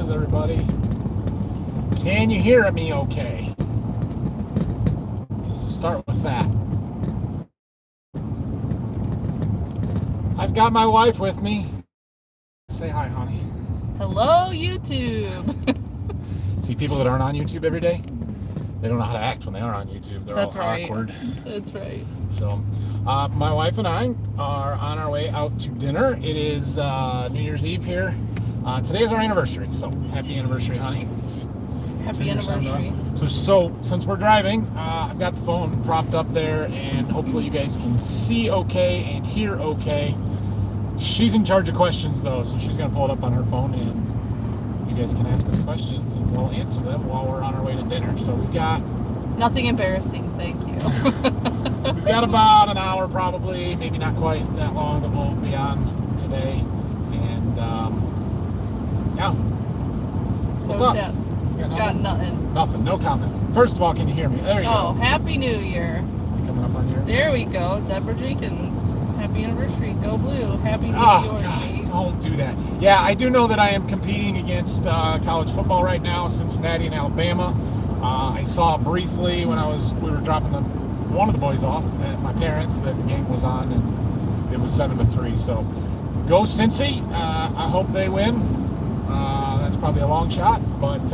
How's everybody? Can you hear me okay? Start with that. I've got my wife with me. Say hi, honey. Hello, YouTube. See, people that aren't on YouTube every day, they don't know how to act when they are on YouTube. They're That's all right. awkward. That's right. So, my wife and I are on our way out to dinner. It is New Year's Eve here. Today is our anniversary, so happy anniversary, honey. Happy anniversary. So since we're driving, I've got the phone propped up there, and hopefully you guys can see okay and hear okay. She's in charge of questions, though, so she's going to pull it up on her phone, and you guys can ask us questions, and we'll answer them while we're on our way to dinner. So we've got... Nothing embarrassing, thank you. We've got about an hour, probably, maybe not quite that long, that we'll be on today. And, yeah. What's up? Chat. Got nothing. Nothing, no comments. First of all, can you hear me? There you go. Oh, Happy New Year. Coming up on yours. There we go. Deborah Jenkins. Happy anniversary. Go Blue. Happy New Year. God, don't do that. Yeah, I do know that I am competing against college football right now, Cincinnati and Alabama. I saw briefly when we were dropping one of the boys off at my parents that the game was on, and it was 7-3. So go Cincy. I hope they win. That's probably a long shot, but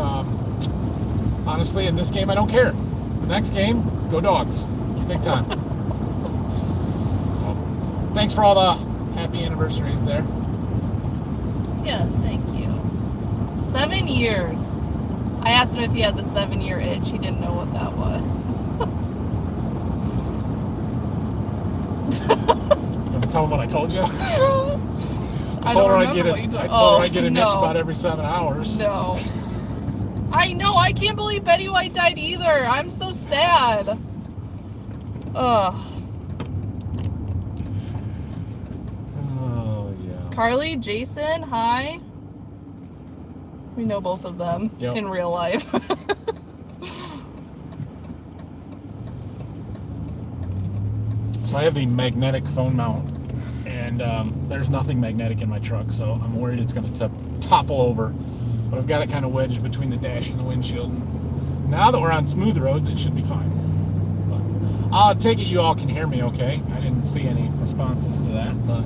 honestly, in this game, I don't care. The next game, go Dogs. Big time. So, thanks for all the happy anniversaries there. Yes, thank you. 7 years. I asked him if he had the 7-year itch. He didn't know what that was. You want to tell him what I told you? I told her I get an itch about every 7 hours. No. I know. I can't believe Betty White died either. I'm so sad. Ugh. Oh, yeah. Carly, Jason, hi. We know both of them in real life. So I have the magnetic phone mount, and there's nothing magnetic in my truck, so I'm worried it's going to topple over. But I've got it kind of wedged between the dash and the windshield. And now that we're on smooth roads, it should be fine. But I'll take it you all can hear me okay. I didn't see any responses to that, but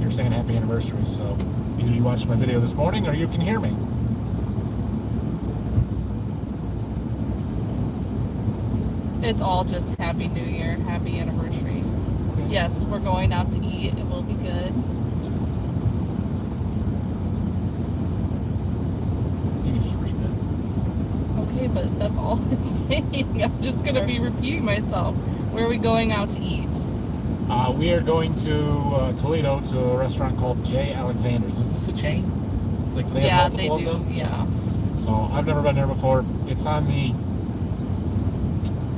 you're saying happy anniversary, so either you watched my video this morning or you can hear me. It's all just Happy New Year, Happy Anniversary. Okay. Yes, we're going out to eat. It will be good. You can just read that. Okay, but that's all it's saying. I'm just going to be repeating myself. Where are we going out to eat? We are going to Toledo to a restaurant called J. Alexander's. Is this a chain? Like they have multiple they do. of them? Yeah. So I've never been there before. It's on the...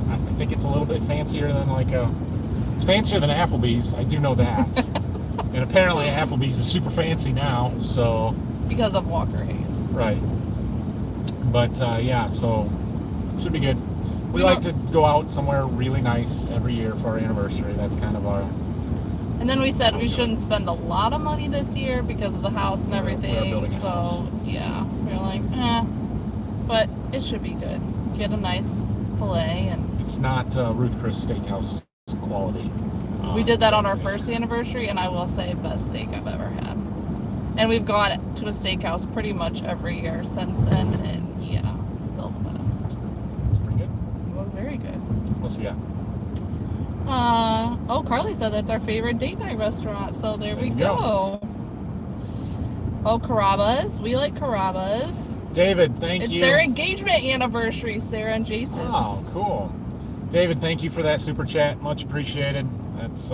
I think it's a little bit fancier than it's fancier than Applebee's. I do know that. And apparently Applebee's is super fancy now, so... Because of Walker Hayes. Right. But, yeah, so should be good. We like to go out somewhere really nice every year for our anniversary. That's kind of our... And then we said we shouldn't spend a lot of money this year because of the house and everything. We're building a house. Yeah. We were like, but it should be good. Get a nice filet and... It's not Ruth Chris Steakhouse quality. We did that on our first anniversary, and I will say best steak I've ever had. And we've gone to a steakhouse pretty much every year since then, and yeah, it's still the best. It's pretty good. It was very good. What else you got? Carly said that's our favorite date night restaurant, so there we go. Oh, Carrabba's. We like Carrabba's. David, thank you. It's their engagement anniversary, Sarah and Jason. Oh, cool. David, thank you for that super chat. Much appreciated. That's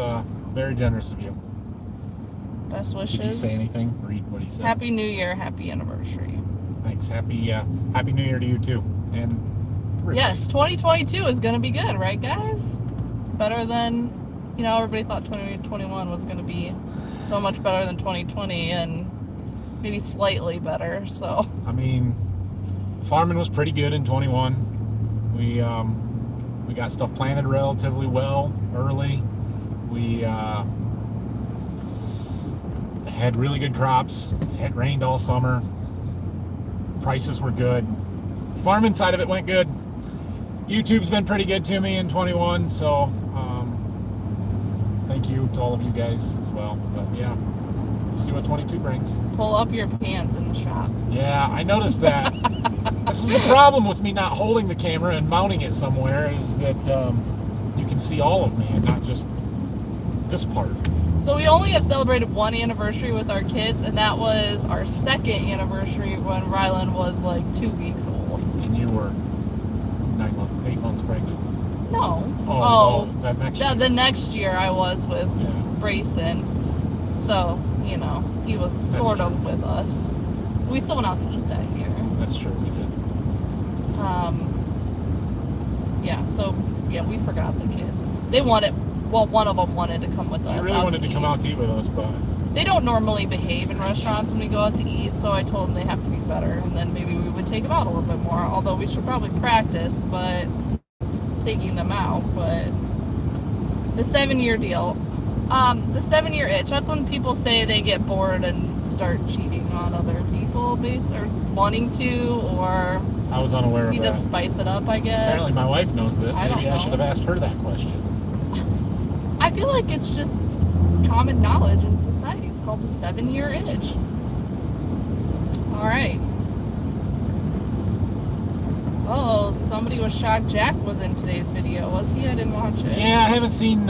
very generous of you. Best wishes. Did you say anything? Read what he said. Happy New Year, happy anniversry. Thanks. Happy New Year to you too. And yes, 2022 is going to be good, right, guys? Better than, everybody thought 2021 was going to be so much better than 2020, and maybe slightly better. So. I mean, farming was pretty good in 21. We got stuff planted relatively well early. We had really good crops. It had rained all summer. Prices were good. Farming side of it went good. YouTube's been pretty good to me in 21, so thank you to all of you guys as well. But yeah, we'll see what 22 brings. Pull up your pants in the shop. Yeah, I noticed that. This is the problem with me not holding the camera and mounting it somewhere, is that you can see all of me and not just this part. So we only have celebrated one anniversary with our kids, and that was our second anniversary when Rylan was like 2 weeks old. And you were 8 months pregnant. No. That next year. The next year I was with Brayson. So, you know, he was sort of with us. We still went out to eat that year. That's true, we did. We forgot the kids. They wanted, well, one of them wanted to come with us. They really wanted to come out to eat with us, but they don't normally behave in restaurants when we go out to eat, so I told them they have to be better, and then maybe we would take them out a little bit more, although we should probably practice, but taking them out. But the 7-year deal, the 7-year itch, that's when people say they get bored and start cheating on other people, or wanting to, or I was unaware of you that. just spice it up, I guess. Apparently my wife knows this. Maybe I know. should have asked her that question. I feel like it's just common knowledge in society. It's called the 7-year itch. All right. Oh, somebody was shocked Jack was in today's video. Was he? I didn't watch it. Yeah, I haven't seen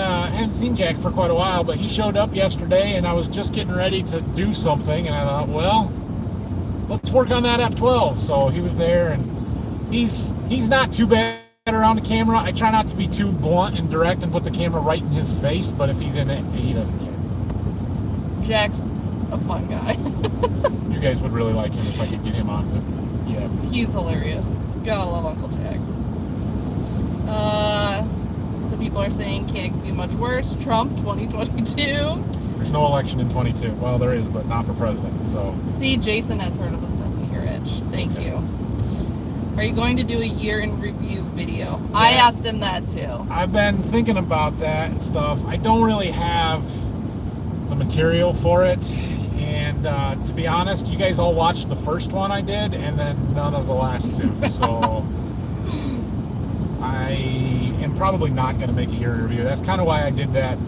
Jack for quite a while, but he showed up yesterday, and I was just getting ready to do something, and I thought, well, let's work on that F12. So he was there, and he's not too bad around the camera. I try not to be too blunt and direct and put the camera right in his face, but if he's in it, he doesn't care. Jack's a fun guy. You guys would really like him if I could get him on. But yeah. He's hilarious. Gotta love Uncle Jack. Some people are saying can't be much worse. Trump 2022. There's no election in 22. Well, there is, but not for president. So. See, Jason has heard of the 7-year itch. Thank you. Are you going to do a year in review video? Yeah. I asked him that too. I've been thinking about that and stuff. I don't really have the material for it. And to be honest, you guys all watched the first one I did, and then none of the last two. So I am probably not going to make a year in review. That's kind of why I did that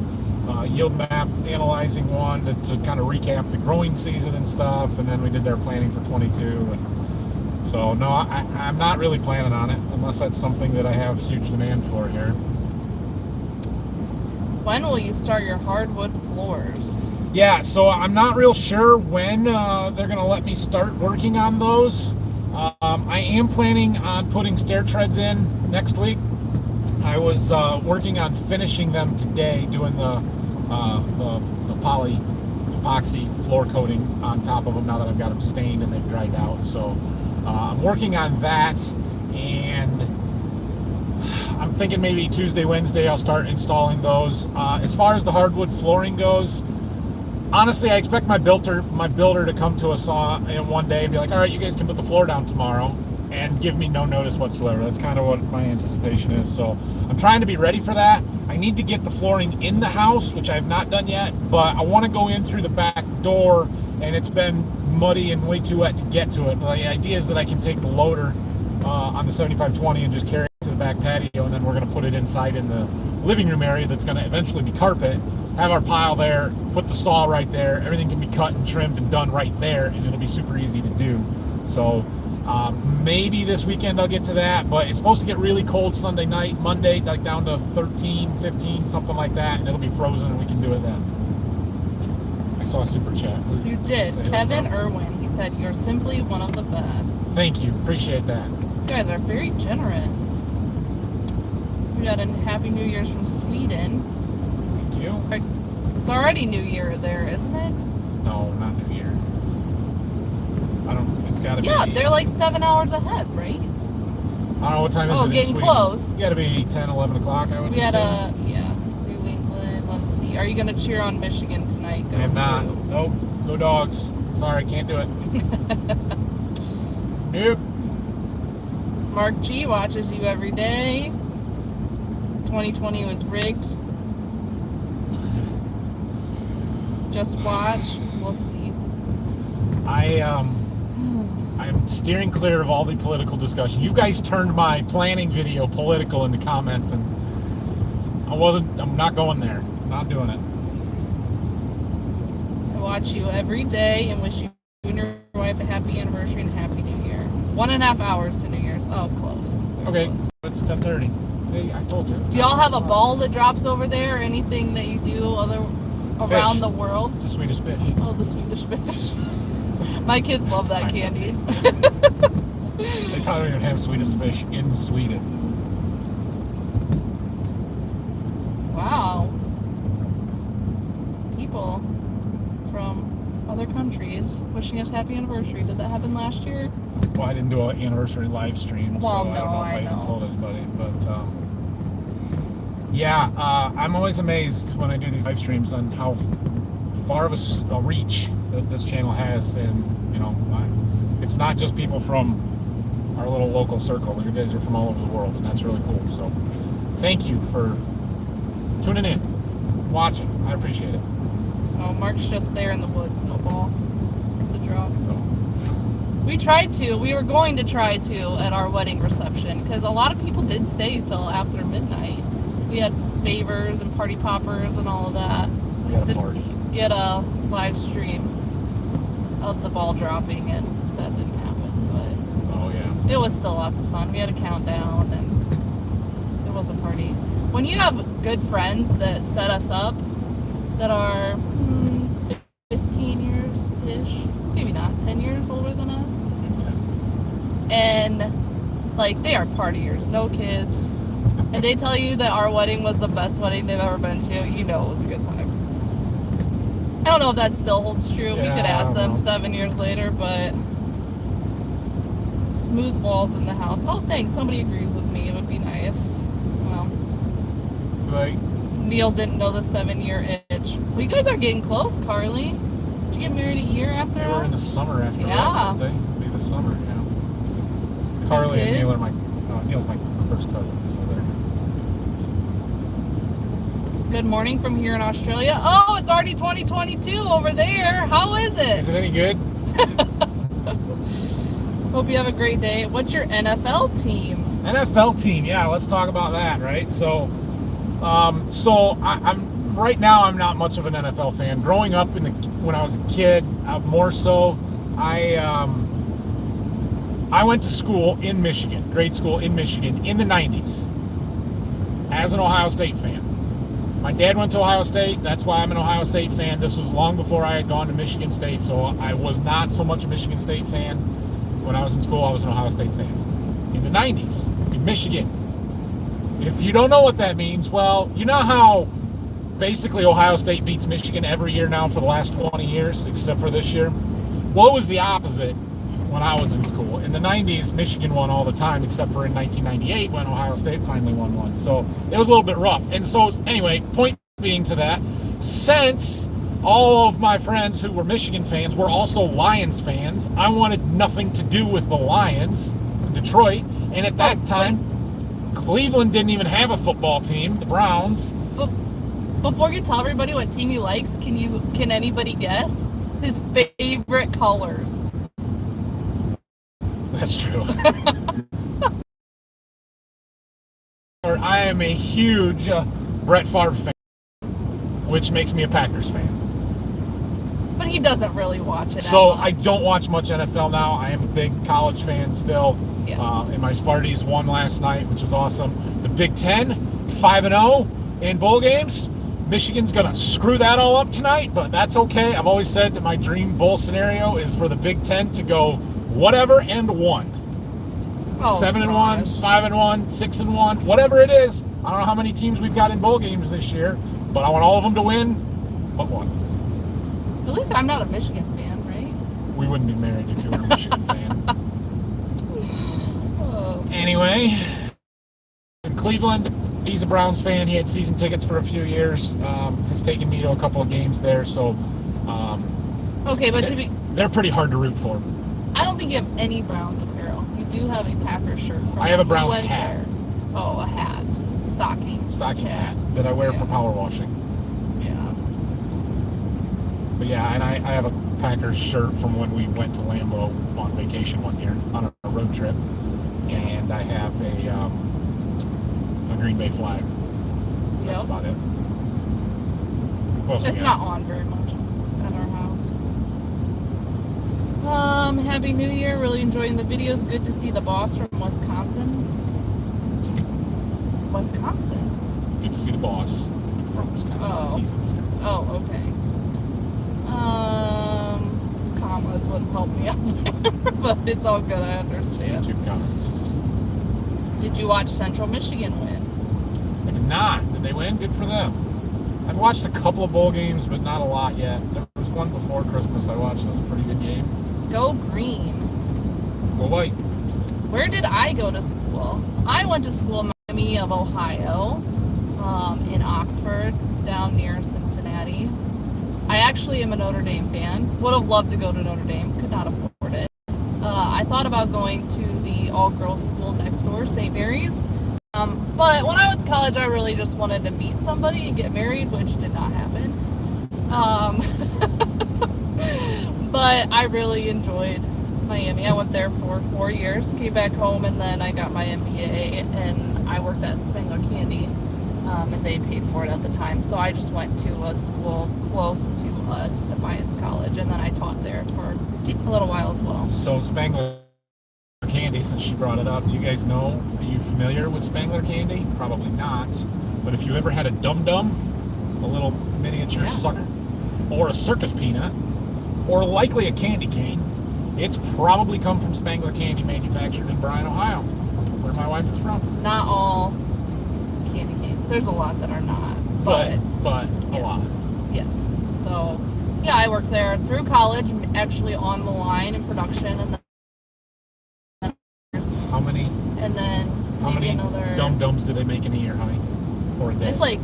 yield map analyzing one to kind of recap the growing season and stuff. And then we did our planning for 22. And so, no, I'm not really planning on it unless that's something that I have huge demand for here. When will you start your hardwood floors? Yeah, so I'm not real sure when they're going to let me start working on those. I am planning on putting stair treads in next week. I was working on finishing them today, doing the poly epoxy floor coating on top of them now that I've got them stained and they've dried out. So I'm working on that, and I'm thinking maybe Tuesday, Wednesday I'll start installing those. As far as the hardwood flooring goes, honestly, I expect my builder to come to us in one day and be like, all right, you guys can put the floor down tomorrow, and give me no notice whatsoever. That's kind of what my anticipation is. So I'm trying to be ready for that. I need to get the flooring in the house, which I have not done yet, but I want to go in through the back door, and it's been muddy and way too wet to get to it. The idea is that I can take the loader on the 7520 and just carry it to the back patio, and then we're going to put it inside in the living room area that's going to eventually be carpet, have our pile there, put the saw right there, everything can be cut and trimmed and done right there, and it'll be super easy to do. So maybe this weekend I'll get to that, but it's supposed to get really cold Sunday night, Monday, like down to 13, 15, something like that, and it'll be frozen and we can do it then. I saw a super chat. You did. Kevin Irwin, he said, you're simply one of the best. Thank you. Appreciate that. You guys are very generous. We got a Happy New Year's from Sweden. Thank you. It's already New Year there, isn't it? No, not New Year. It's got to be. Yeah, they're like 7 hours ahead, right? I don't know what time is it in getting Sweden. Close. You got to be 10, 11 o'clock, I would We had assume. New England. Let's see. Are you going to cheer on Michigan tonight? I am not. Nope. Go Dogs. Sorry, can't do it. Nope. Mark G watches you every day. 2020 was rigged. Just watch. We'll see. I'm steering clear of all the political discussion. You guys turned my planning video political in the comments, and I'm not going there. I'm not doing it. I watch you every day and wish you and your wife a happy anniversary and a happy new year. 1.5 hours to New Year's. Oh, close. Okay, Close. it's 10:30. See, I told you. Do y'all have a ball that drops over there or anything that you do around the world? It's a Swedish fish. Oh, the Swedish fish. My kids love that candy. They probably don't even have Swedish fish in Sweden. Wow. People from other countries wishing us happy anniversary. Did that happen last year? Well, I didn't do an anniversary live stream, so Well, I don't know if I even know. told anybody. But I'm always amazed when I do these live streams on how far of a reach that this channel has, and it's not just people from our little local circle. You guys are from all over the world, and that's really cool. So, thank you for tuning in, watching. I appreciate it. Oh, Mark's just there in the woods. No ball to drop. So, We were going to try to at our wedding reception because a lot of people did stay till after midnight. We had favors and party poppers and all of that. we had a to party. get a live stream of the ball dropping, and that didn't happen. Oh yeah. But it was still lots of fun. We had a countdown, and it was a party. When you have good friends that set us up, that are 15 years-ish, maybe not, 10 years older than us, and like they are partiers, no kids, and they tell you that our wedding was the best wedding they've ever been to, it was a good time. I don't know if that still holds true. We Yeah, could I ask don't them know. 7 years later, but smooth walls in the house. Oh, thanks. Somebody agrees with me. It would be nice. Well, Like, Neil didn't know the 7-year itch. Well, you guys are getting close, Carly. Did you get married a year after they were in the us? summer after Yeah. us, weren't they? Maybe the summer, yeah. Carly and Neil kids? are Neil's my first cousin, so they're. Good morning from here in Australia. Oh, it's already 2022 over there. How is Is it? it any good? Hope you have a great day. What's your NFL team? NFL team, yeah. Let's talk about that, right? So, I'm right now. I'm not much of an NFL fan. Growing up when I was a kid, more so. I went to school in Michigan, grade school in Michigan, in the '90s, as an Ohio State fan. My dad went to Ohio State. That's why I'm an Ohio State fan. This was long before I had gone to Michigan State, so I was not so much a Michigan State fan. When I was in school, I was an Ohio State fan. In the '90s, in Michigan. If you don't know what that means, well, you know how basically Ohio State beats Michigan every year now for the last 20 years, except for this year? Well, it was the opposite when I was in school. In the '90s, Michigan won all the time, except for in 1998 when Ohio State finally won one. So it was a little bit rough. And so, anyway, point being to that, since all of my friends who were Michigan fans were also Lions fans, I wanted nothing to do with the Lions, Detroit. And at that time, Cleveland didn't even have a football team, the Browns. But before you tell everybody what team he likes, can anybody guess his favorite colors? That's true. I am a huge Brett Favre fan, which makes me a Packers fan. But he doesn't really watch it. So that much. I don't watch much NFL now. I am a big college fan still. Yes. And my Sparties won last night, which is awesome. The Big Ten, 5-0 in bowl games. Michigan's going to screw that all up tonight, but that's okay. I've always said that my dream bowl scenario is for the Big Ten to go whatever and 1. Oh, 7-1, gosh. 5-1, 6-1, whatever it is. I don't know how many teams we've got in bowl games this year, but I want all of them to win, but 1. At least I'm not a Michigan fan, right? We wouldn't be married if you were a Michigan fan. Oh. Anyway, in Cleveland, he's a Browns fan. He had season tickets for a few years. Has taken me to a couple of games there, so Okay, but they're pretty hard to root for. I don't think you have any Browns apparel. You do have a Packers shirt. From I have a when you Browns went hat. there. Oh, a hat. Stocking Hat that I wear for Yeah. power washing. Yeah. But yeah, and I have a Packers shirt from when we went to Lambeau on vacation one year on a road trip. Yes. And I have a Green Bay flag. That's Yep. about it. What else we It's got? not on very much at our house. Happy New Year. Really enjoying the videos. Good to see the boss from Wisconsin. Wisconsin. Good to see the boss from Wisconsin. Oh. He's in Wisconsin. Oh, okay. Commas would help me out there, but it's all good. I understand. YouTube comments. Did you watch Central Michigan win? I did not. Did they win? Good for them. I've watched a couple of bowl games, but not a lot yet. There was one before Christmas I watched that was a pretty good game. Go green. Go white. Where did I go to school? I went to school in Miami of Ohio, in Oxford. It's down near Cincinnati. I actually am a Notre Dame fan. Would have loved to go to Notre Dame. Could not afford it. I thought about going to the all-girls school next door, St. Mary's. But when I went to college, I really just wanted to meet somebody and get married, which did not happen. But I really enjoyed Miami. I went there for 4 years, came back home, and then I got my MBA, and I worked at Spangler Candy, and they paid for it at the time. So I just went to a school close to us, Defiance College, and then I taught there for a little while as well. So Spangler Candy, since she brought it up, do you guys know, are you familiar with Spangler Candy? Probably not. But if you ever had a dum-dum, a little miniature Yes. sucker, or a circus peanut, or likely a candy cane, it's probably come from Spangler Candy, manufactured in Bryan, Ohio, where my wife is from. Not all candy canes. There's a lot that are not. But a lot. Yes. So, yeah, I worked there through college, actually on the line in production, and then How many maybe another. dum-dums do they make in a year, honey? Or a day? It's like,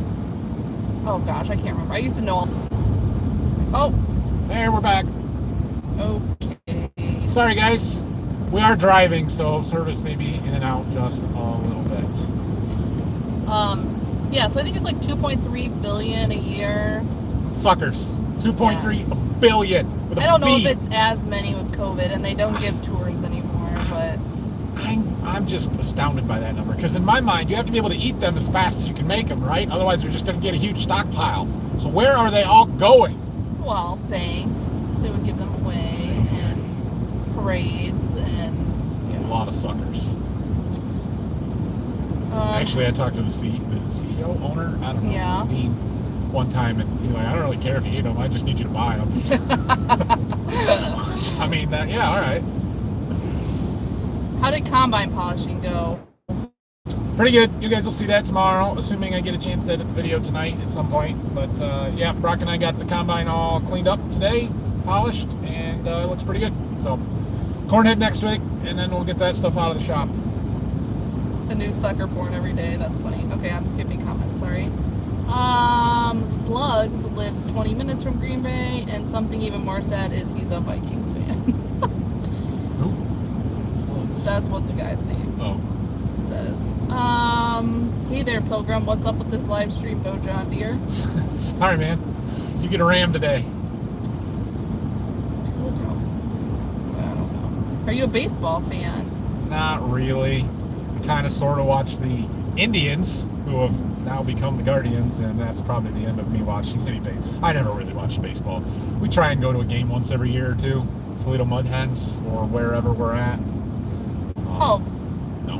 oh gosh, I can't remember. I used to know. Oh, There, we're back. okay. Sorry, guys. We are driving, so service may be in and out just a little bit. Yeah, so I think it's like 2.3 billion a year. Suckers. 2.3 Yes. billion. With a I don't know B. if it's as many with COVID, and they don't give tours anymore, but I'm just astounded by that number, because in my mind, you have to be able to eat them as fast as you can make them, right? Otherwise, they're just going to get a huge stockpile. So where are they all going? well, thanks. They would give them away and parades and It's a lot of suckers. Actually, I talked to the CEO, owner, I don't know, Yeah. Dean, one time, and he's like, I don't really care if you eat them, I just need you to buy them. I mean, yeah, all right. How did combine polishing go? Pretty good. You guys will see that tomorrow, assuming I get a chance to edit the video tonight at some point. But yeah, Brock and I got the combine all cleaned up today, polished, and it looks pretty good. So, cornhead next week, and then we'll get that stuff out of the shop. A new sucker born every day. That's funny. Okay, I'm skipping comments. Sorry. Slugs lives 20 minutes from Green Bay, and something even more sad is he's a Vikings fan. Who? Slugs. That's what the guy's name Oh. says. Hey there, Pilgrim. What's up with this live stream? No John Deere. Sorry, man. You get a ram today. Pilgrim. I don't know. Are you a baseball fan? Not really. I kind of sort of watch the Indians, who have now become the Guardians, and that's probably the end of me watching anything. I never really watched baseball. We try and go to a game once every year or two, Toledo Mud Hens, or wherever we're at. Oh, No.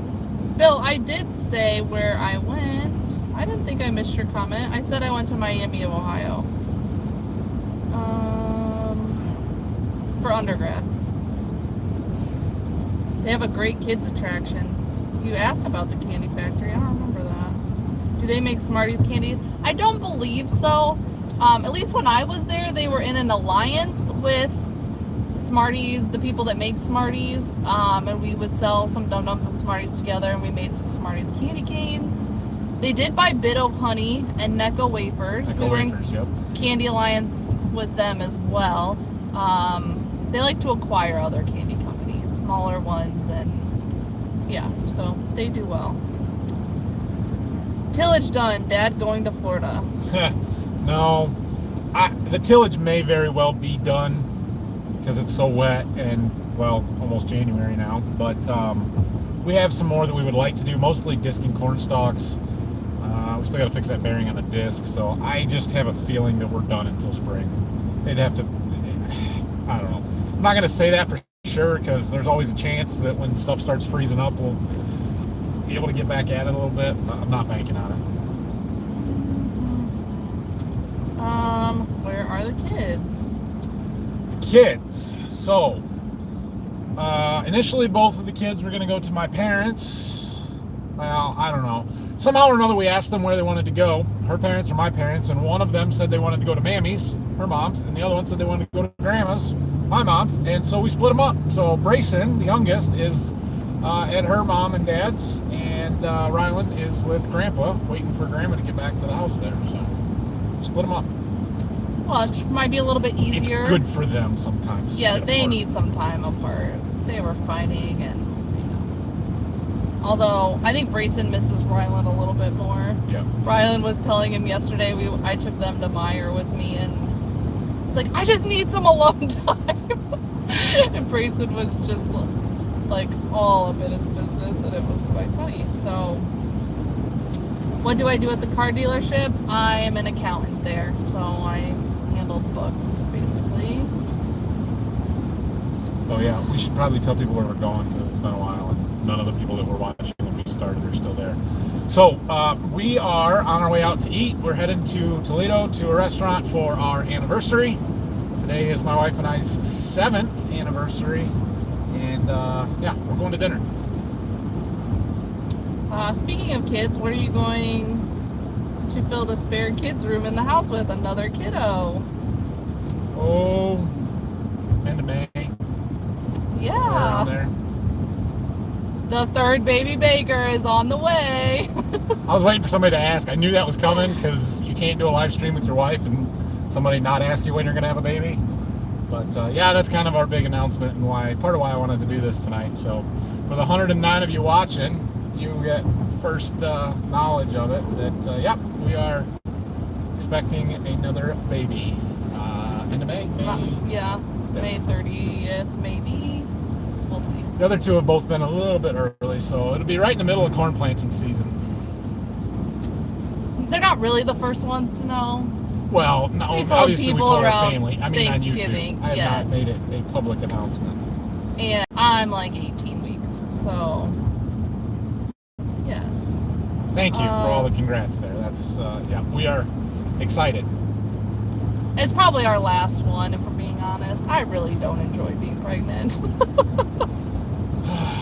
Bill, I did say where I went. I didn't think I missed your comment. I said I went to Miami of Ohio. For undergrad. They have a great kids attraction. You asked about the candy factory. I don't remember that. Do they make Smarties candy? I don't believe so. At least when I was there, they were in an alliance with Smarties, the people that make Smarties, and we would sell some Dum-Dums and Smarties together, and we made some Smarties candy canes. They did buy Bit of Honey and Necco wafers. Necco We were in wafers, yep. candy alliance with them as well. They like to acquire other candy companies, smaller ones, and yeah, so they do well. Tillage done. Dad going to Florida. No. The tillage may very well be done. because it's so wet and, well, almost January now. But we have some more that we would like to do, mostly disc and corn stalks. We still got to fix that bearing on the disc, so I just have a feeling that we're done until spring. They'd have to, I don't know. I'm not going to say that for sure, because there's always a chance that when stuff starts freezing up, we'll be able to get back at it a little bit. I'm not banking on it. Where are the kids? The kids. So, initially both of the kids were going to go to my parents. Well, I don't know. Somehow or another we asked them where they wanted to go, her parents or my parents, and one of them said they wanted to go to Mammy's, her mom's, and the other one said they wanted to go to Grandma's, my mom's, and so we split them up. So Brayson, the youngest, is at her mom and dad's, and Rylan is with Grandpa, waiting for Grandma to get back to the house there. So split them up. Well, it might be a little bit easier. It's good for them sometimes. Yeah, they need some time apart. They were fighting, and although I think Brayson misses Rylan a little bit more. Yeah. Rylan was telling him yesterday, I took them to Meyer with me, and it's like, I just need some alone time. And Brayson was just like all up in his business, and it was quite funny. So what do I do at the car dealership? I am an accountant there, so I handle the books basically. Oh yeah, we should probably tell people where we're going, because it's been a while and none of the people that were watching when we started are still there. So we are on our way out to eat. We're heading to Toledo to a restaurant for our anniversary. Today is my wife and I's 7th anniversary, and yeah, we're going to dinner. Speaking of kids, what are you going to fill the spare kids room in the house with? Another kiddo? Oh, end of May. Yeah. There. The third baby Baker is on the way. I was waiting for somebody to ask. I knew that was coming, because you can't do a live stream with your wife and somebody not ask you when you're going to have a baby. But yeah, that's kind of our big announcement, and part of why I wanted to do this tonight. So for the 109 of you watching, you get first knowledge of it that, yep, we are expecting another baby. End of May? Yeah, May 30th, maybe. We'll see. The other two have both been a little bit early, so it'll be right in the middle of corn planting season. They're not really the first ones to know. Well, no, obviously we told our family. I mean, on YouTube. I have not made it a public announcement. And I'm like 18 weeks, so yes. Thank you for all the congrats there. That's, yeah, we are excited. It's probably our last one, if we're being honest. I really don't enjoy being pregnant.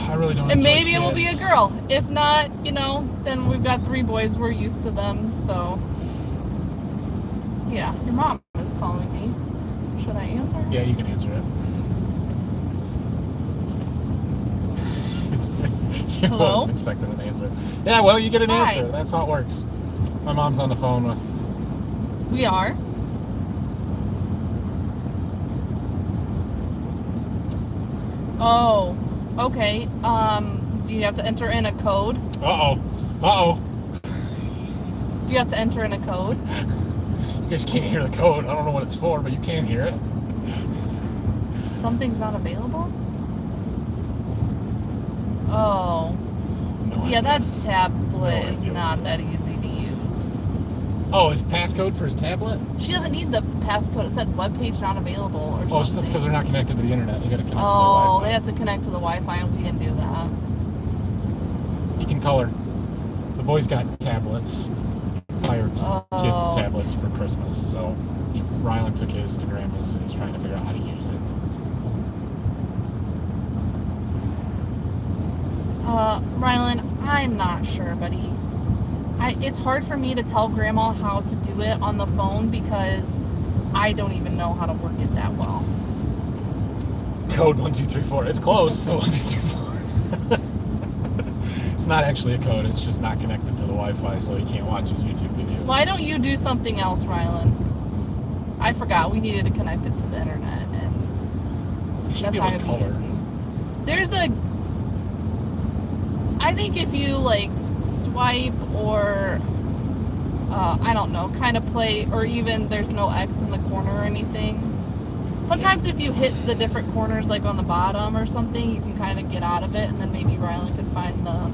I really don't. And maybe it will be a girl. If not, then we've got 3 boys. We're used to them, so. Yeah, your mom is calling me. Should I answer? Yeah, you can answer it. I wasn't expecting an answer. Yeah, well, you get an answer. That's how it works. My mom's on the phone with. We are. Oh, okay. Do you have to enter in a code? Uh-oh. Do you have to enter in a code? You guys can't hear the code. I don't know what it's for, but you can hear it. Something's not available? Oh. No Yeah, idea. that tablet is idea not what's that easy to use. Oh, his passcode for his tablet? She doesn't need the passcode. It said webpage not available or something. Oh, it's just because they're not connected to the internet. They got to connect to their Oh, Wi-Fi. they have to connect to the Wi-Fi, and we didn't do that. He can color. The boys got tablets. Fired kids' tablets for Christmas. So Rylan took his to Grandma's, and he's trying to figure out how to use it. Rylan, I'm not sure, buddy. It's hard for me to tell Grandma how to do it on the phone because I don't even know how to work it that well. Code 1234. It's close to 1234. It's not actually a code. It's just not connected to the Wi-Fi, so he can't watch his YouTube videos. Why don't you do something else, Rylan? I forgot. We needed to connect it to the internet, and That's not going to be easy. There's I think if you like swipe or I don't know, kind of play, or even there's no X in the corner or anything. Sometimes if you hit the different corners, like on the bottom or something, you can kind of get out of it, and then maybe Rylan could find the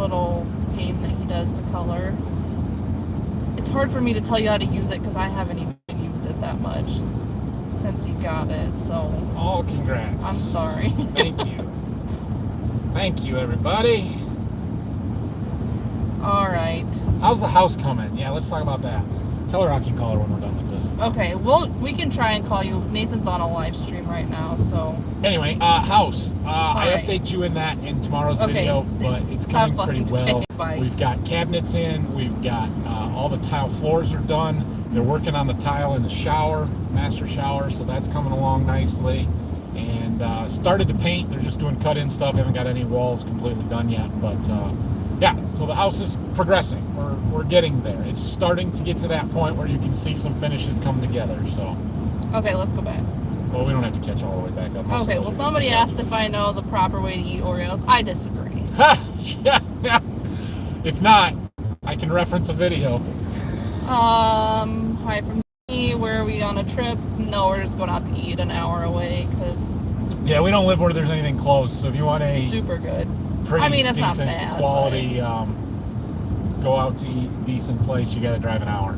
little game that he does to color. It's hard for me to tell you how to use it because I haven't even used it that much since you got it, so... Oh, congrats. I'm sorry. Thank you. Thank you, everybody. All right. How's the house coming? Yeah, let's talk about that. Tell her I can call her when we're done with this. Okay, well, we can try and call you. Nathan's on a live stream right now, so... Anyway, house. I right. update you in that in tomorrow's video, but it's coming pretty well. Okay, bye. We've got cabinets in. We've got all the tile floors are done. They're working on the tile in the shower, master shower, so that's coming along nicely. And started to paint. They're just doing cut-in stuff. Haven't got any walls completely done yet, but... yeah, so the house is progressing. We're getting there. It's starting to get to that point where you can see some finishes come together, so... Okay, let's go back. Well, we don't have to catch all the way back up. Okay, well, somebody asked if I know the proper way to eat Oreos. I disagree. Yeah. If not, I can reference a video. Hi from me. Where are we on a trip? No, we're just going out to eat an hour away, because... Yeah, we don't live where there's anything close, so if you want a... Super good. Pretty I mean, it's decent not bad, quality go out to eat decent place, you got to drive an hour.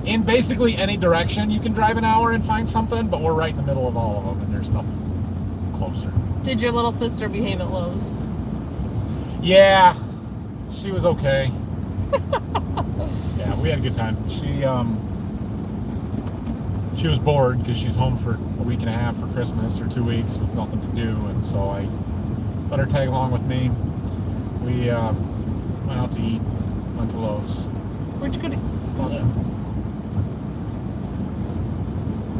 In basically any direction you can drive an hour and find something, but we're right in the middle of all of them and there's nothing closer. Did your little sister behave at Lowe's? Yeah, she was okay. Yeah, we had a good time. She was bored because she's home for a week and a half for Christmas, or 2 weeks with nothing to do, and so I let her tag along with me. We went out to eat, went to Lowe's. Where'd you go to eat?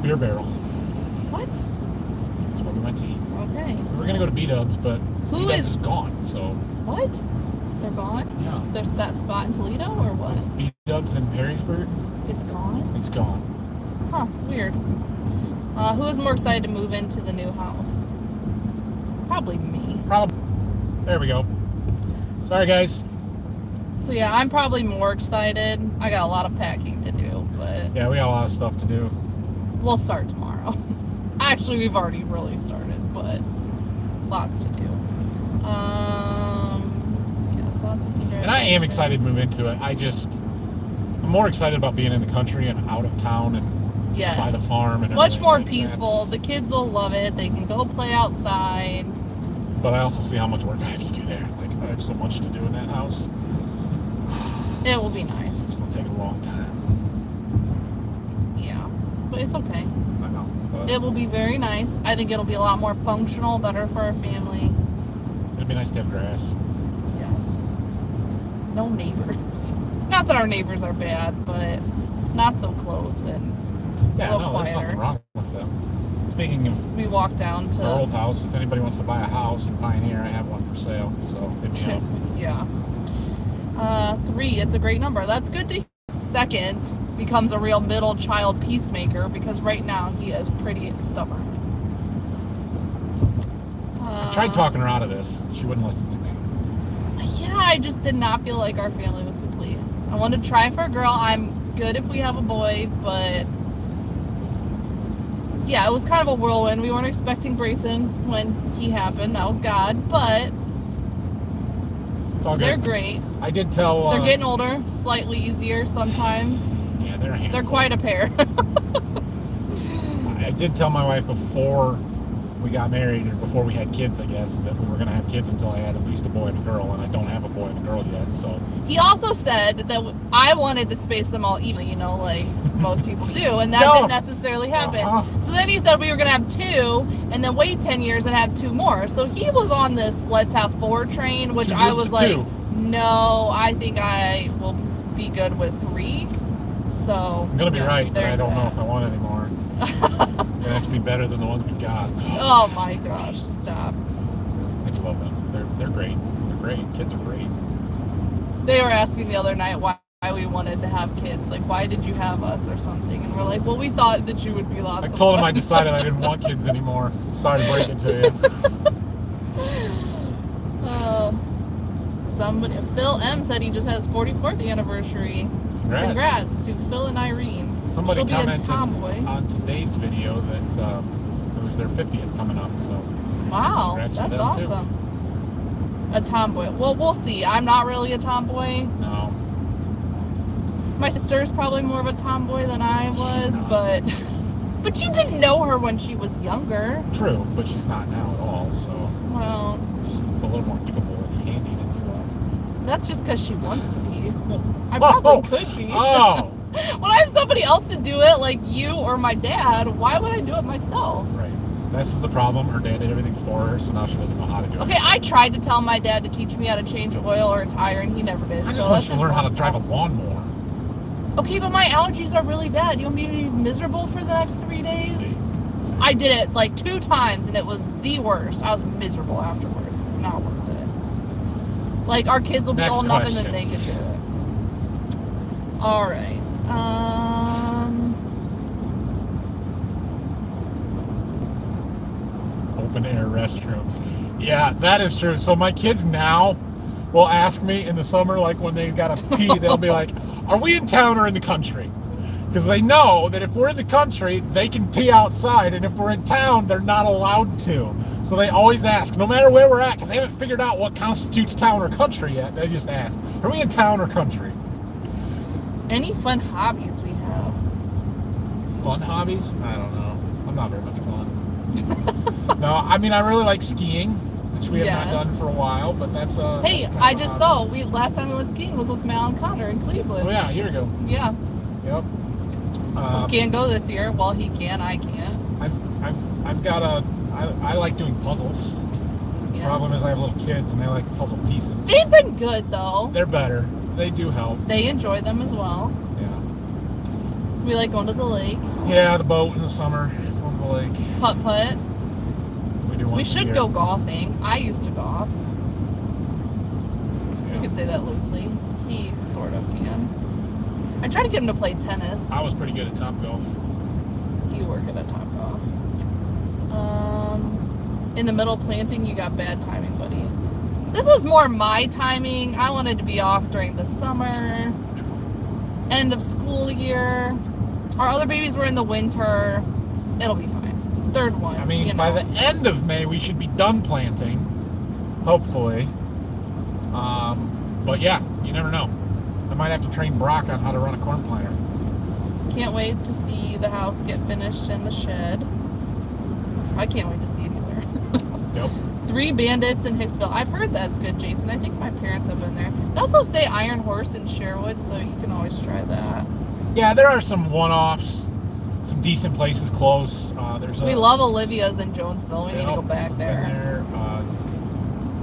Beer Barrel. What? That's where we went to eat. Okay. We were going to go to B-Dubs, but Who B-Dubs is- is gone, so... What? They're gone? Yeah. There's that spot in Toledo, or what? B-Dubs in Perrysburg, It's gone? it's gone. Huh, weird. Who is more excited to move into the new house? Probably me. Probably. There we go. Sorry, guys. So yeah, I'm probably more excited. I got a lot of packing to do, but Yeah, we got a lot of stuff to do. we'll start tomorrow. Actually, we've already really started, but lots to do. Yes, lots of congratulations. And I am excited to move into it. I'm more excited about being in the country and out of town and Yes. by the farm and Much everything. more Like, peaceful. The kids will love it. They can go play outside. But I also see how much work I have to do there. Like, I have so much to do in that house. It will be nice. It'll take a long time. Yeah, but it's okay. I know. But It will be very nice. I think it'll be a lot more functional, better for our family. it'd be nice to have grass. Yes. No neighbors. Not that our neighbors are bad, but not so close, and Yeah, a little no, there's quieter. nothing wrong with them. Speaking of We walk down to... our old house, if anybody wants to buy a house in Pioneer, I have one for sale. So, hit me up. Yeah. 3, it's a great number. That's good to hear. Second, becomes a real middle child peacemaker, because right now he is pretty stubborn. I tried talking her out of this. She wouldn't listen to me. Yeah, I just did not feel like our family was complete. I wanted to try for a girl. I'm good if we have a boy, but yeah, it was kind of a whirlwind. We weren't expecting Brayson when he happened. That was God, but It's all good. they're great. I did tell... They're getting older, slightly easier sometimes. Yeah, they're a handful. They're quite a pair. I did tell my wife before we got married, or before we had kids, I guess, that we were going to have kids until I had at least a boy and a girl, and I don't have a boy and a girl yet, so... He also said that I wanted to space them all evenly, like most people do, and that So- didn't necessarily happen. So then he said we were going to have 2, and then wait 10 years and have 2 more. So he was on this let's have 4 train, which 2 I groups was of like, 2. no, I think I will be good with 3. So I'm going to be right, but I there's don't know that. if I want any more. They have to be better than the ones we've got. Oh my gosh, stop. I just love them. They're great. They're great. Kids are great. They were asking the other night why we wanted to have kids. Like, why did you have us or something? And we're like, well, we thought that you would be lots I of told them I fun. decided I didn't want kids anymore. Sorry to break it to you. Somebody, Phil M said he just had his 44th anniversary. Congrats to Phil and Irene. Somebody She'll be a commented tomboy. on today's video that it was their 50th coming up. So Wow, congrats to that's them, awesome. A tomboy. Well, we'll see. I'm not really a tomboy. No. My sister's probably more of a tomboy than I was, not. but you didn't know her when she was younger. True, but she's not now at all. So Well, she's a little more capable and handy than you are. that's just because she wants to be. I probably could be. Oh. When I have somebody else to do it, like you or my dad, why would I do it myself? Right. This is the problem. Her dad did everything for her, so now she doesn't know how to do it. Okay, I tried to tell my dad to teach me how to change oil or a tire, and he never did. I just so want that's you to learn how to my drive a fault. lawnmower. Okay, but my allergies are really bad. You want me to be miserable for the next 3 days? See. I did it like 2 times, and it was the worst. I was miserable afterwards. It's not worth it. Like, our kids will be Next old enough and question. then they can do it. All right. Open air restrooms. Yeah, that is true. So my kids now will ask me in the summer, like when they gotta pee, they'll be like, "Are we in town or in the country?" Because they know that if we're in the country, they can pee outside, and if we're in town, they're not allowed to. So they always ask, no matter where we're at, because they haven't figured out what constitutes town or country yet. They just ask, "Are we in town or country?" Any fun hobbies we have? Fun hobbies? I don't know. I'm not very much fun. No, I mean, I really like skiing, which we have not Yes. done for a while, but that's Hey, that's kind I of a just hobby. saw, last time we went skiing was with Mal and Connor in Cleveland. Oh yeah, a year ago. Yeah. Yep. Can't go this year. Well, he can, I can't. I've got I like doing puzzles. Yes. Problem is I have little kids and they like puzzle pieces. They've been good, though. They're better. They do help. They enjoy them as well. Yeah. We like going to the lake. Yeah, the boat in the summer, on the lake. Putt-putt. We do once We a should year. go golfing. I used to golf. Yeah. You could say that loosely. He sort of can. I tried to get him to play tennis. I was pretty good at Topgolf. You were good at top golf. In the middle planting, you got bad timing, buddy. This was more my timing. I wanted to be off during the summer, end of school year. Our other babies were in the winter. It'll be fine. Third one. I mean, you know. by the end of May, we should be done planting, hopefully. But yeah, you never know. I might have to train Brock on how to run a corn planter. Can't wait to see the house get finished and the shed. I can't wait to see it either. Yep. 3 Bandits in Hicksville. I've heard that's good, Jason. I think my parents have been there. They also say Iron Horse in Sherwood, so you can always try that. Yeah, there are some one-offs, some decent places close. There's We love Olivia's in Jonesville. We need to go back been there.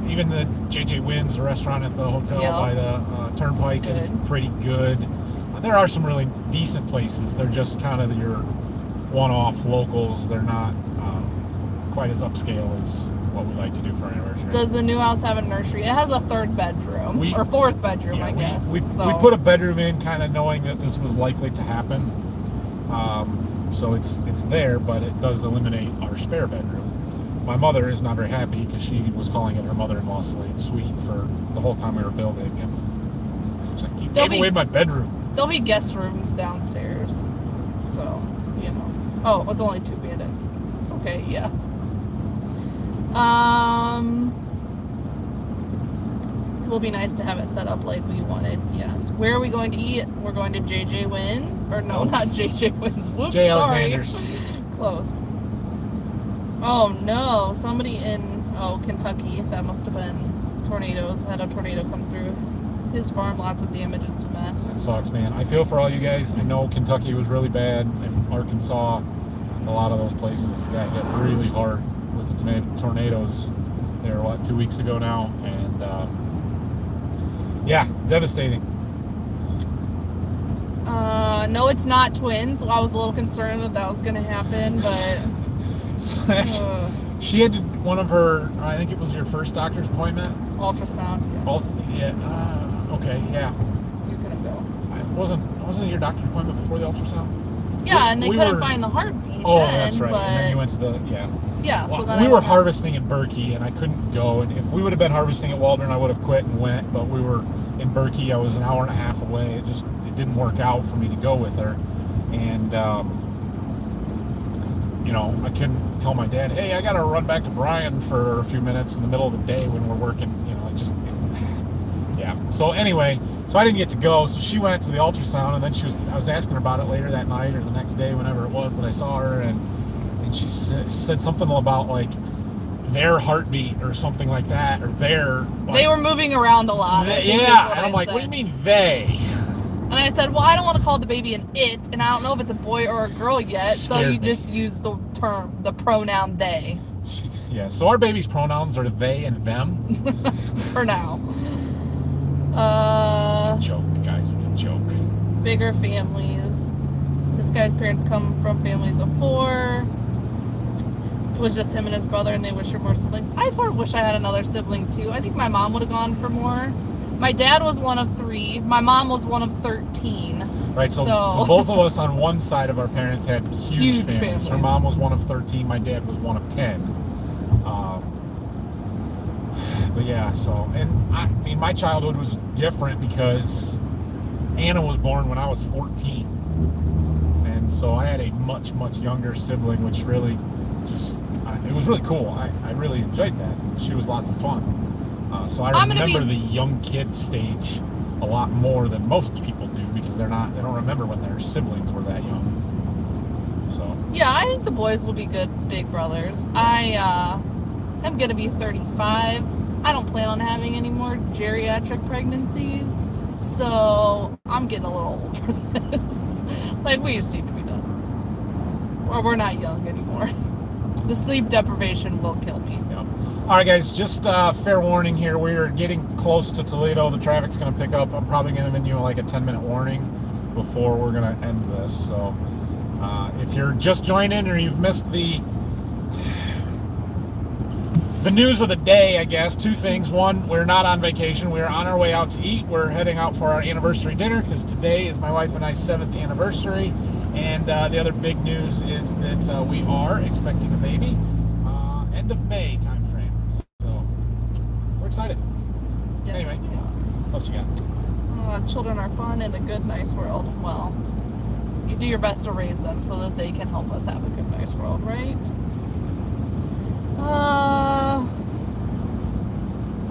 Even the JJ Wynn's, the restaurant at the hotel Yep. by the Turnpike, It's is good. pretty good. There are some really decent places. They're just kind of your one-off locals. They're not quite as upscale as what we like to do for our anniversary. Does the new house have a nursery? It has a 3rd bedroom. Or 4th bedroom, I guess. We so. put a bedroom in kind of knowing that this was likely to happen. So it's there, but it does eliminate our spare bedroom. My mother is not very happy because she was calling it her mother-in-law's suite for the whole time we were building. And it's like, you gave away my bedroom. There'll be guest rooms downstairs. So, you know. Oh, it's only 2 Bandits. Okay, yeah. It will be nice to have it set up like we wanted. Yes. Where are we going to eat? We're going to JJ Wynn. Or no, not JJ Wynn's. Whoops, J. sorry. Alexander's. Close. Oh no, somebody in Kentucky, that must have been tornadoes, had a tornado come through his farm, lots of damage, it's a That mess. sucks, man. I feel for all you guys. I know Kentucky was really bad. And Arkansas, a lot of those places got hit really hard with the tornadoes there, 2 weeks ago now. And yeah, devastating. No, it's not twins. I was a little concerned that was going to happen, but So she had one of her, I think it was your first doctor's appointment. ultrasound, yes. Okay, yeah. You couldn't go. Wasn't it your doctor's appointment before the ultrasound? Yeah, and they we couldn't were- find the heartbeat Oh, then, that's right. but And then you went to the, yeah. yeah, so Well, then we I were went- harvesting in Berkey, and I couldn't go. And if we would have been harvesting at Waldron, I would have quit and went. But we were in Berkey. I was an hour and a half away. It it didn't work out for me to go with her. And, you know, I couldn't tell my dad, hey, I got to run back to Bryan for a few minutes in the middle of the day when we're working. You know, yeah. So anyway, so I didn't get to go. So she went to the ultrasound, and then I was asking her about it later that night or the next day, whenever it was that I saw her, and she said something about like their heartbeat or something like that, or they were moving around a lot. Yeah, and I'm like, what do you mean they? And I said, well, I don't want to call the baby an it, and I don't know if it's a boy or a girl yet, so you just use the pronoun they. Yeah, so our baby's pronouns are they and them. For now. It's a joke, guys. It's a joke. Bigger families. This guy's parents come from families of 4. It was just him and his brother, and they wish for more siblings. I sort of wish I had another sibling, too. I think my mom would have gone for more. My dad was one of 3. My mom was one of 13. Right, so both of us on one side of our parents had huge families. Her mom was one of 13. My dad was one of 10. But yeah, so, and I mean, my childhood was different because Anna was born when I was 14. And so I had a much, much younger sibling, which really just, it was really cool. I really enjoyed that. She was lots of fun. So I remember the young kid stage a lot more than most people do because they don't remember when their siblings were that young. So yeah, I think the boys will be good big brothers. I am gonna be 35. I don't plan on having any more geriatric pregnancies, so I'm getting a little old for this. Like, we just need to be done. Or we're not young anymore. The sleep deprivation will kill me. Yep. All right, guys, just fair warning here. We're getting close to Toledo. The traffic's going to pick up. I'm probably going to give you like a 10-minute warning before we're going to end this. So if you're just joining or you've missed the news of the day, I guess, 2 things. One, we're not on vacation. We're on our way out to eat. We're heading out for our anniversary dinner because today is my wife and I's 7th anniversary. And the other big news is that we are expecting a baby end of May time frame. So we're excited. Yes, anyway, we are. What else you got? Children are fun in a good, nice world. Well, you do your best to raise them so that they can help us have a good, nice world, right?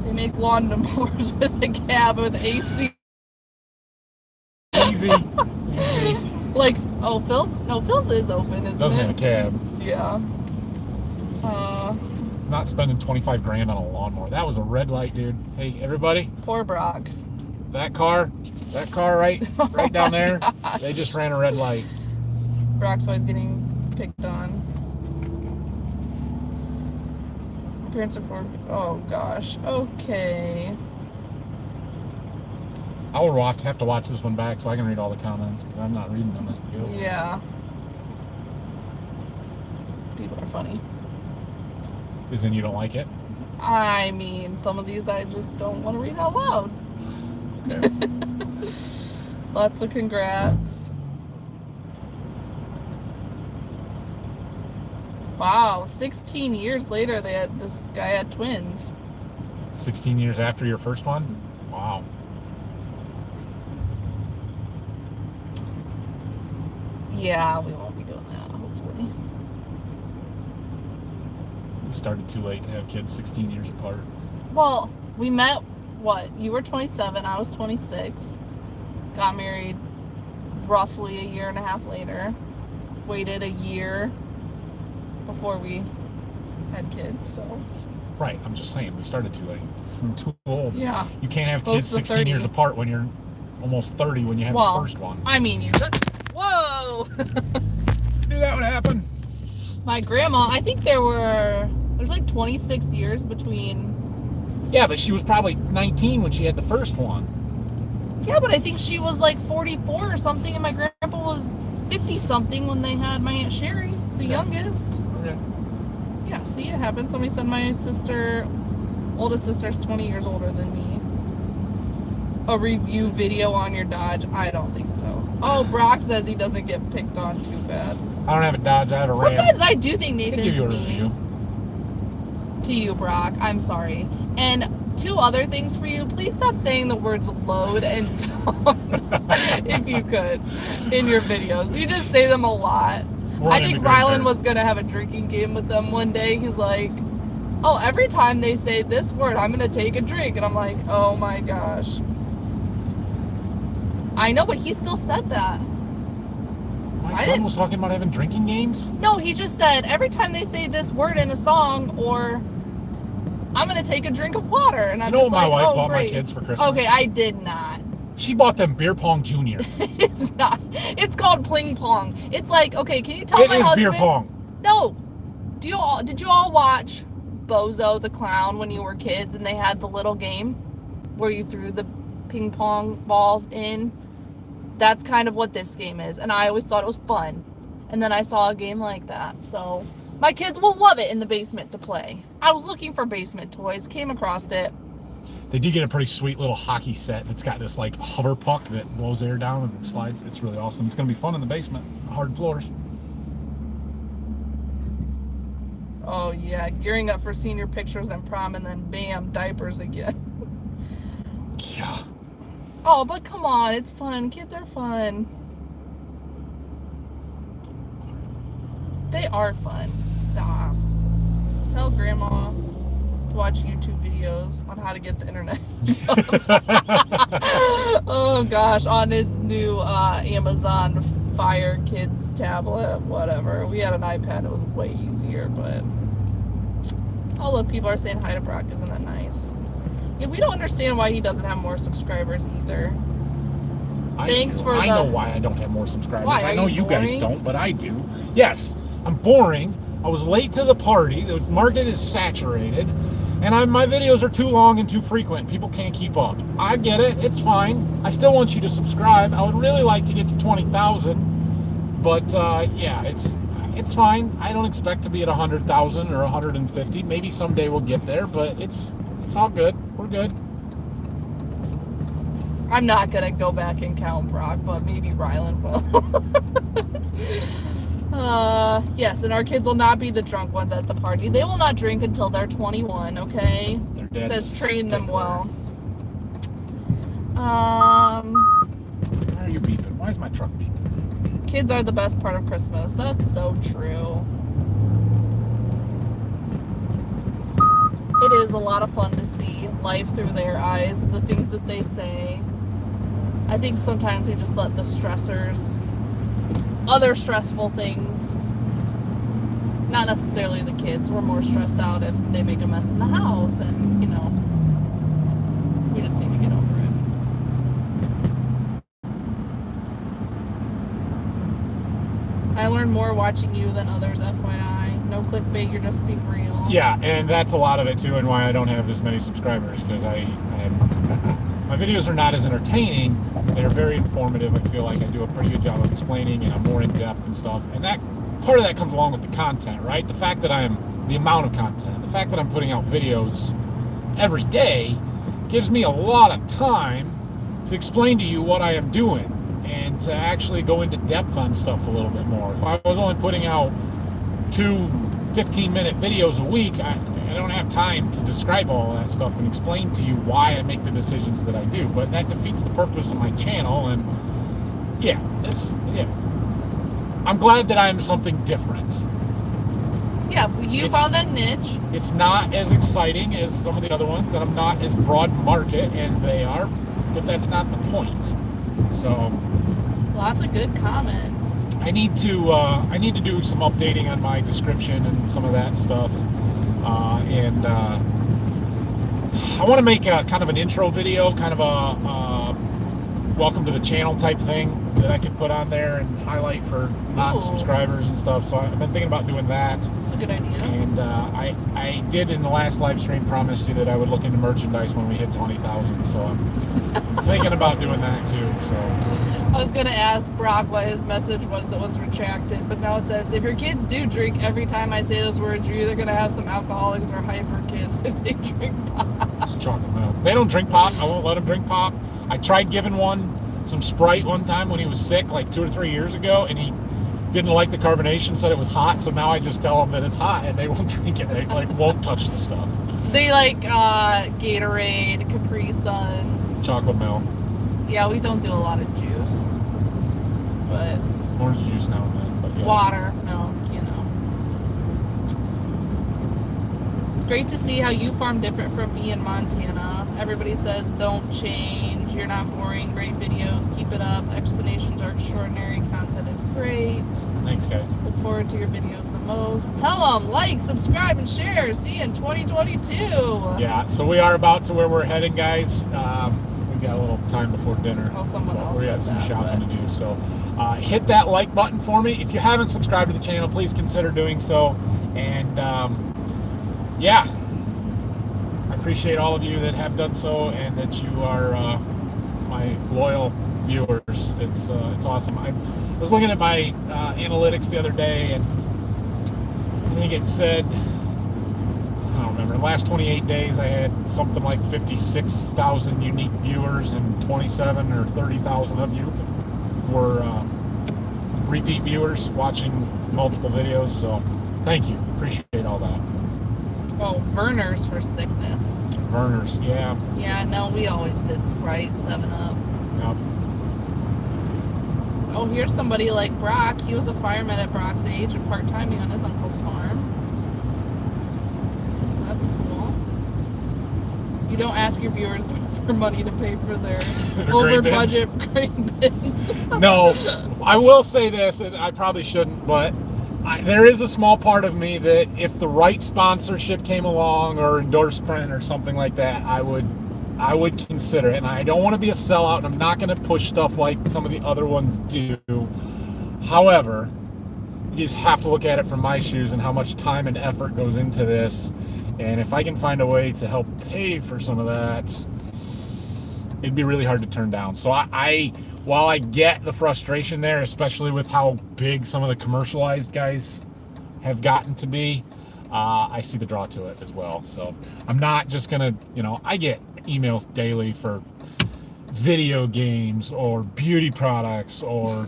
They make lawnmowers with a cab with AC. Easy. Like, Phil's is open, isn't it? Doesn't have a cab. Yeah. Not spending $25,000 on a lawnmower. That was a red light, dude. Hey, everybody. Poor Brock. That car right down there. Gosh. They just ran a red light. Brock's always getting picked on. Parents are for. Oh gosh. Okay. I will have to watch this one back so I can read all the comments because I'm not reading them as we go. Yeah. People are funny. As in you don't like it? I mean, some of these I just don't want to read out loud. Okay. Lots of congrats. Wow, 16 years later, this guy had twins. 16 years after your first one? Wow. Yeah, we won't be doing that, hopefully. We started too late to have kids 16 years apart. Well, we met, you were 27, I was 26. Got married roughly a year and a half later. Waited a year before we had kids, so. Right, I'm just saying, we started too late. I'm too old. Yeah. You can't have kids 16 years apart when you're almost 30 when you have the first one. I mean, whoa! Knew that would happen. My grandma, I think there's like 26 years between. Yeah, but she was probably 19 when she had the first one. Yeah, but I think she was like 44 or something, and my grandpa was 50-something when they had my Aunt Sherry, the youngest. Okay. Yeah, see, it happened. Somebody said my oldest sister's 20 years older than me. A review video on your Dodge? I don't think so. Oh, Brock says he doesn't get picked on too bad. I don't have a Dodge, I have a Ram. Sometimes I do think Nathan's give you a mean. review. to you, Brock. I'm sorry. And 2 other things for you. Please stop saying the words load and dump if you could in your videos. You just say them a lot. I think Rylan was going to have a drinking game with them one day. He's like, oh, every time they say this word, I'm going to take a drink. And I'm like, oh my gosh. I know, but he still said that. My son was talking about having drinking games? No, he just said, every time they say this word in a song, or I'm going to take a drink of water. And I'm just like, my wife oh, bought great. my kids for Christmas? Okay, I did not. She bought them beer pong junior. It's not. It's called pling pong. It's like, okay, can you tell my husband? It is beer pong. No. Did you all watch Bozo the Clown when you were kids and they had the little game where you threw the ping pong balls in? That's kind of what this game is. And I always thought it was fun. And then I saw a game like that. So my kids will love it in the basement to play. I was looking for basement toys, came across it. They did get a pretty sweet little hockey set. It's got this like hover puck that blows air down and slides. It's really awesome. It's going to be fun in the basement. Hard floors. Oh yeah, gearing up for senior pictures and prom, and then bam, diapers again. Yeah. Oh, but come on, it's fun. Kids are fun. They are fun. Stop. Tell Grandma to watch YouTube videos on how to get the internet. Oh gosh, on his new Amazon Fire Kids tablet, whatever. We had an iPad, it was way easier, but oh look, people are saying hi to Brock, isn't that nice? Yeah, we don't understand why he doesn't have more subscribers either. I know why I don't have more subscribers. Why? I know you guys don't, but I do. Yes, I'm boring. I was late to the party. The market is saturated. And my videos are too long and too frequent. People can't keep up. I get it. It's fine. I still want you to subscribe. I would really like to get to 20,000. But, yeah, it's fine. I don't expect to be at 100,000 or 150. Maybe someday we'll get there, but it's all good. We're good. I'm not going to go back and count Brock, but maybe Rylan will. Yes, and our kids will not be the drunk ones at the party. They will not drink until they're 21, okay? It says train them well. Why are you beeping? Why is my truck beeping? Kids are the best part of Christmas. That's so true. It is a lot of fun to see life through their eyes, the things that they say. I think sometimes we just let the stressors, other stressful things, not necessarily the kids, we're more stressed out if they make a mess in the house, and you know, we just need to get over it. I learned more watching you than others, FYI. No clickbait, you're just being real. Yeah, and that's a lot of it too, and why I don't have as many subscribers, because my videos are not as entertaining. They're very informative. I feel like I do a pretty good job of explaining, and I'm more in depth and stuff. And that part of that comes along with the content, right? The fact that the amount of content, the fact that I'm putting out videos every day gives me a lot of time to explain to you what I am doing and to actually go into depth on stuff a little bit more. If I was only putting out 2 15-minute videos a week, I don't have time to describe all that stuff and explain to you why I make the decisions that I do. But that defeats the purpose of my channel, and yeah, I'm glad that I'm something different. Yeah, you found that niche. It's not as exciting as some of the other ones, and I'm not as broad market as they are, but that's not the point. So lots of good comments. I need to do some updating on my description and some of that stuff. And I want to make a kind of an intro video, kind of a welcome to the channel type thing that I could put on there and highlight for non-subscribers and stuff. So I've been thinking about doing that. That's a good idea. And I did in the last live stream promise you that I would look into merchandise when we hit 20,000. So I'm thinking about doing that too. So I was going to ask Brock what his message was that was retracted, but now it says, if your kids do drink every time I say those words, you're either going to have some alcoholics or hyper kids if they drink pop. It's chocolate milk. They don't drink pop. I won't let them drink pop. I tried giving one some Sprite one time when he was sick, like 2 or 3 years ago, and didn't like the carbonation, said it was hot, so now I just tell them that it's hot and they won't drink it. They like won't touch the stuff. They like Gatorade, Capri Suns. Chocolate milk. Yeah, we don't do a lot of juice. But orange juice now and then. But yeah. Water, milk, you know. It's great to see how you farm different from me in Montana. Everybody says don't change. You're not boring. Great videos. Keep it up. Explanations are extraordinary. Content is great. Thanks, guys. Look forward to your videos the most. Tell them, like, subscribe, and share. See you in 2022. Yeah, so we are about to where we're heading, guys. We've got a little time before dinner. Oh, someone else We got said some that, shopping to do. So hit that like button for me. If you haven't subscribed to the channel, please consider doing so. And yeah, I appreciate all of you that have done so and that you are my loyal viewers. It's awesome. I was looking at my analytics the other day, and I think it said, I don't remember, the last 28 days I had something like 56,000 unique viewers, and 27 or 30,000 of you were repeat viewers watching multiple videos. So thank you. Appreciate all that. Oh, Verner's for sickness. Verner's, yeah. Yeah, no, we always did Sprite, 7-Up. Yep. Oh, here's somebody like Brock. He was a fireman at Brock's age and part-timing on his uncle's farm. That's cool. You don't ask your viewers for money to pay for their over-budget grain bins. No, I will say this, and I probably shouldn't, but there is a small part of me that if the right sponsorship came along or endorsement or something like that, I would consider it. And I don't want to be a sellout, and I'm not going to push stuff like some of the other ones do. However, you just have to look at it from my shoes and how much time and effort goes into this. And if I can find a way to help pay for some of that, it'd be really hard to turn down. So while I get the frustration there, especially with how big some of the commercialized guys have gotten to be, I see the draw to it as well. So I'm not just gonna, I get emails daily for video games or beauty products or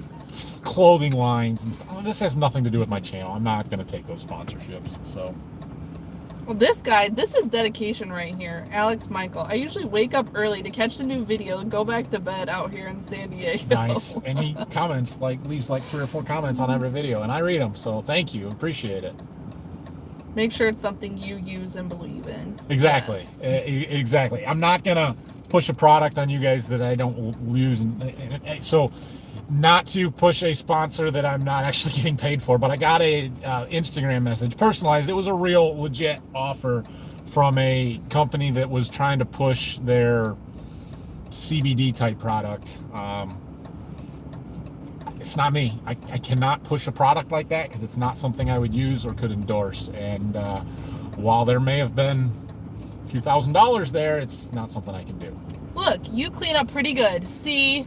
clothing lines and stuff. This has nothing to do with my channel. I'm not gonna take those sponsorships. So. Well, this is dedication right here. Alex Michael. I usually wake up early to catch the new video and go back to bed out here in San Diego. Nice. And he comments, leaves 3 or 4 comments on every video, and I read them. So thank you. Appreciate it. Make sure it's something you use and believe in. Exactly. Yes. Exactly. I'm not going to push a product on you guys that I don't use. So not to push a sponsor that I'm not actually getting paid for, but I got a Instagram message, personalized. It was a real legit offer from a company that was trying to push their CBD type product. It's not me. I cannot push a product like that because it's not something I would use or could endorse. And while there may have been a few $1,000s there, it's not something I can do. Look, you clean up pretty good. See?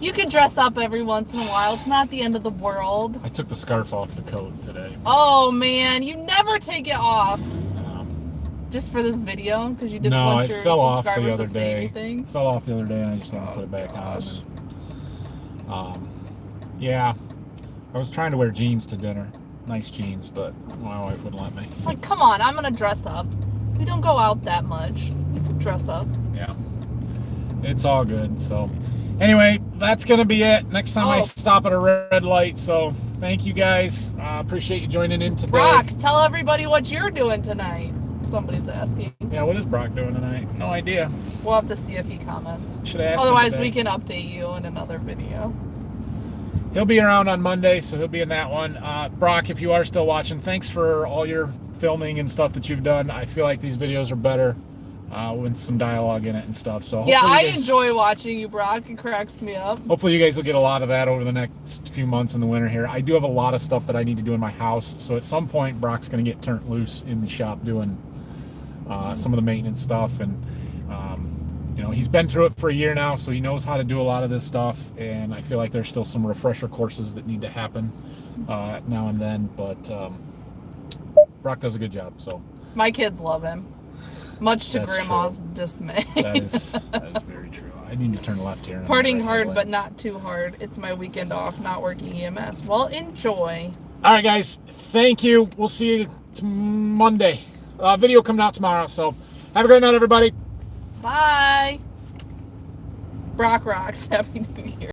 You can dress up every once in a while. It's not the end of the world. I took the scarf off the coat today. Oh, man. You never take it off. Just for this video? Because you didn't want your subscribers to say anything? It fell off the other day, and I just had to put it back on. Yeah. I was trying to wear jeans to dinner. Nice jeans, but my wife wouldn't let me. Like, come on. I'm going to dress up. We don't go out that much. We could dress up. Yeah. It's all good, so... Anyway, that's going to be it. Next time I stop at a red light. So thank you guys. Appreciate you joining in today. Brock, tell everybody what you're doing tonight. Somebody's asking. Yeah, what is Brock doing tonight? No idea. We'll have to see if he comments. Should ask Otherwise, him we can update you in another video. He'll be around on Monday, so he'll be in that one. Brock, if you are still watching, thanks for all your filming and stuff that you've done. I feel like these videos are better. With some dialogue in it and stuff. So yeah, I enjoy watching you, Brock. It cracks me up. Hopefully you guys will get a lot of that over the next few months in the winter here. I do have a lot of stuff that I need to do in my house. So at some point, Brock's going to get turned loose in the shop doing some of the maintenance stuff. And, he's been through it for a year now, so he knows how to do a lot of this stuff. And I feel like there's still some refresher courses that need to happen now and then. But Brock does a good job. So my kids love him. Much to Grandma's dismay. That is very true. I need to turn left here. Partying hard, but not too hard. It's my weekend off, not working EMS. Well, enjoy. All right, guys. Thank you. We'll see you Monday. Video coming out tomorrow. So have a great night, everybody. Bye. Brock rocks. Happy New Year.